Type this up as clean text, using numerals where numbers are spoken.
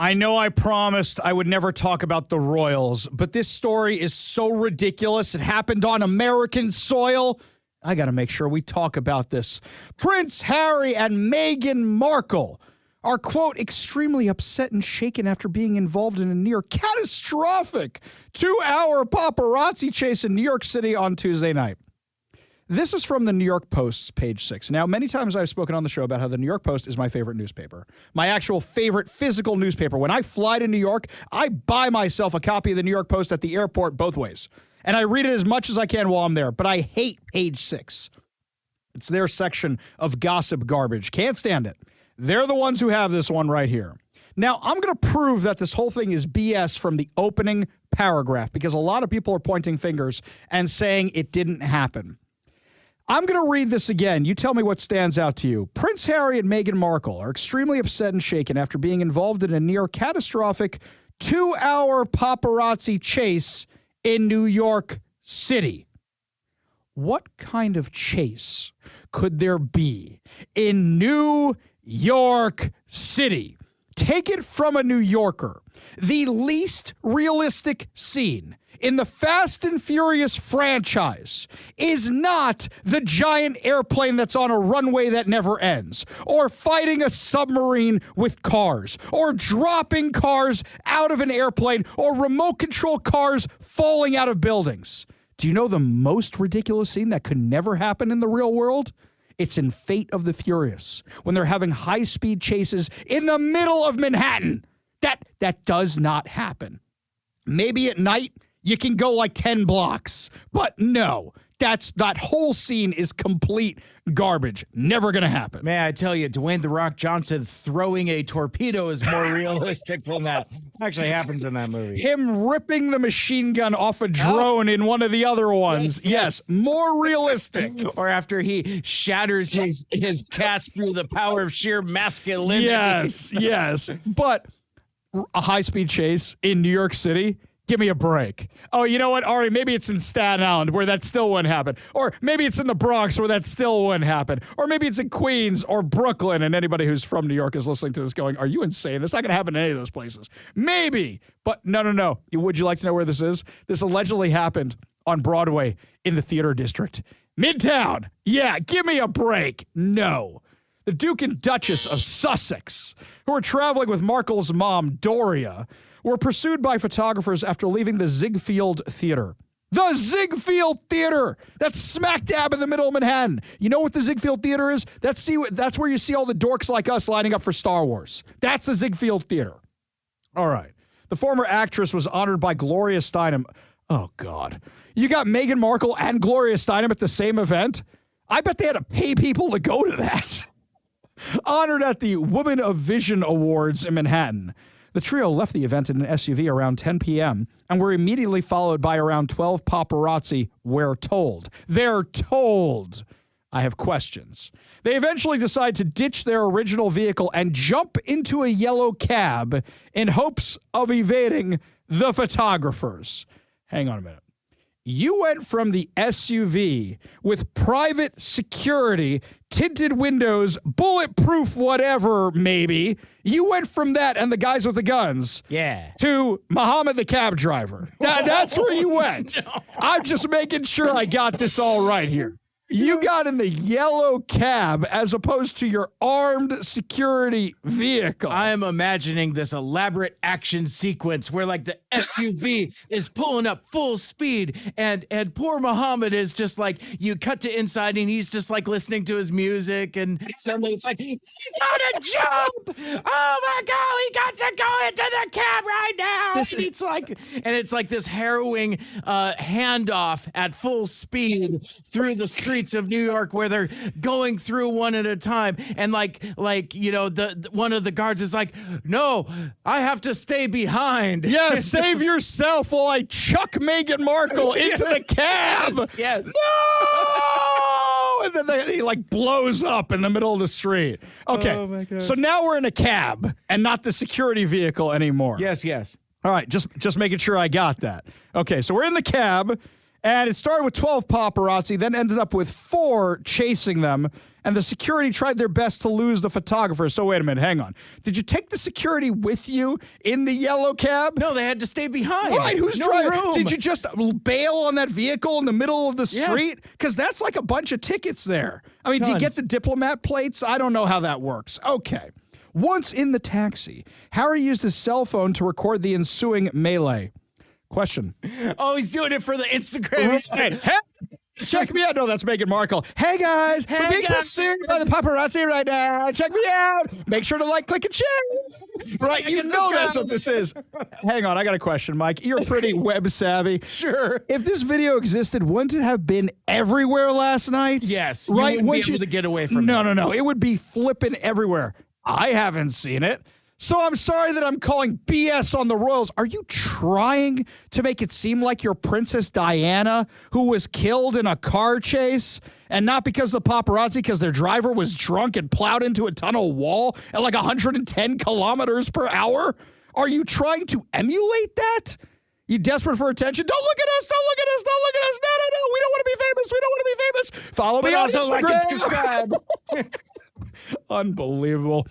I know I promised I would never talk about the royals, but this story is so ridiculous. It happened on American soil. I got to make sure we talk about this. Prince Harry and Meghan Markle are, quote, extremely upset and shaken after being involved in a near catastrophic 2-hour paparazzi chase in New York City on Tuesday night. This is from the New York Post's page 6. Now, many times I've spoken on the show about how the New York Post is my favorite newspaper, my actual favorite physical newspaper. When I fly to New York, I buy myself a copy of the New York Post at the airport both ways. And I read it as much as I can while I'm there. But I hate page 6. It's their section of gossip garbage. Can't stand it. They're the ones who have this one right here. Now, I'm going to prove that this whole thing is BS from the opening paragraph because a lot of people are pointing fingers and saying it didn't happen. I'm going to read this again. You tell me what stands out to you. Prince Harry and Meghan Markle are extremely upset and shaken after being involved in a near catastrophic 2-hour paparazzi chase in New York City. What kind of chase could there be in New York City? Take it from a New Yorker. The least realistic scene in the Fast and Furious franchise is not the giant airplane that's on a runway that never ends, or fighting a submarine with cars, or dropping cars out of an airplane, or remote control cars falling out of buildings. Do you know the most ridiculous scene that could never happen in the real world? It's in Fate of the Furious, when they're having high-speed chases in the middle of Manhattan. That does not happen. Maybe at night, you can go like 10 blocks. But no, that whole scene is complete garbage. Never going to happen. May I tell you, Dwayne "The Rock" Johnson throwing a torpedo is more realistic than that. Actually happens in that movie. Him ripping the machine gun off a drone in one of the other ones. Yes, more realistic. Or after he shatters his cast through the power of sheer masculinity. Yes. But a high-speed chase in New York City? Give me a break. Oh, you know what, Ari? Maybe it's in Staten Island where that still wouldn't happen. Or maybe it's in the Bronx where that still wouldn't happen. Or maybe it's in Queens or Brooklyn, and anybody who's from New York is listening to this going, are you insane? It's not going to happen in any of those places. Maybe. But no. Would you like to know where this is? This allegedly happened on Broadway in the theater district. Midtown. Yeah, give me a break. No. The Duke and Duchess of Sussex, who were traveling with Markle's mom, Doria, were pursued by photographers after leaving the Ziegfeld Theater. The Ziegfeld Theater! That's smack dab in the middle of Manhattan. You know what the Ziegfeld Theater is? That's where you see all the dorks like us lining up for Star Wars. That's the Ziegfeld Theater. All right. The former actress was honored by Gloria Steinem. Oh, God. You got Meghan Markle and Gloria Steinem at the same event? I bet they had to pay people to go to that. Honored at the Women of Vision Awards in Manhattan. The trio left the event in an SUV around 10 p.m. and were immediately followed by around 12 paparazzi, we're told. They're told. I have questions. They eventually decide to ditch their original vehicle and jump into a yellow cab in hopes of evading the photographers. Hang on a minute. You went from the SUV with private security, tinted windows, bulletproof whatever, maybe. You went from that and the guys with the guns to Muhammad the cab driver. That's where you went. No. I'm just making sure I got this all right here. You got in the yellow cab as opposed to your armed security vehicle. I am imagining this elaborate action sequence where like the SUV is pulling up full speed and poor Muhammad is just like, you cut to inside and he's just like listening to his music and suddenly it's like, he gotta jump! Oh my God, we got to go into the cab right now! It's like this harrowing handoff at full speed through the streets of New York where they're going through one at a time and like you know the one of the guards is like, no, I have to stay behind. Yes, save yourself while I chuck Meghan Markle into the cab. Yes. No! And then he like blows up in the middle of the street. Okay, oh my gosh. So now we're in a cab and not the security vehicle anymore. Yes. All right, just making sure I got that. Okay, so we're in the cab. And it started with 12 paparazzi, then ended up with 4 chasing them. and the security tried their best to lose the photographer. So wait a minute, hang on. Did you take the security with you in the yellow cab? No, they had to stay behind. Right, who's no driving? room. Did you just bail on that vehicle in the middle of the street? Because that's like a bunch of tickets there. I mean, do you get the diplomat plates? I don't know how that works. Okay. Once in the taxi, Harry used his cell phone to record the ensuing melee. Question. Oh, he's doing it for the Instagram. He's like, Hey, check me out. No, that's Meghan Markle. Hey, guys. We're being pursued by the paparazzi right now. Check me out. Make sure to like, click, and share. Right? You know that's what this is. Hang on. I got a question, Mike. You're pretty web savvy. Sure. If this video existed, wouldn't it have been everywhere last night? Yes. Right? You wouldn't be able to get away from it. No. It would be flipping everywhere. I haven't seen it. So I'm sorry that I'm calling BS on the royals. Are you trying to make it seem like you're Princess Diana, who was killed in a car chase, and not because of the paparazzi, because their driver was drunk and plowed into a tunnel wall at like 110 kilometers per hour? Are you trying to emulate that? You desperate for attention? Don't look at us! Don't look at us! Don't look at us! No! We don't want to be famous! We don't want to be famous! Follow me on also Instagram! like and subscribe. Unbelievable.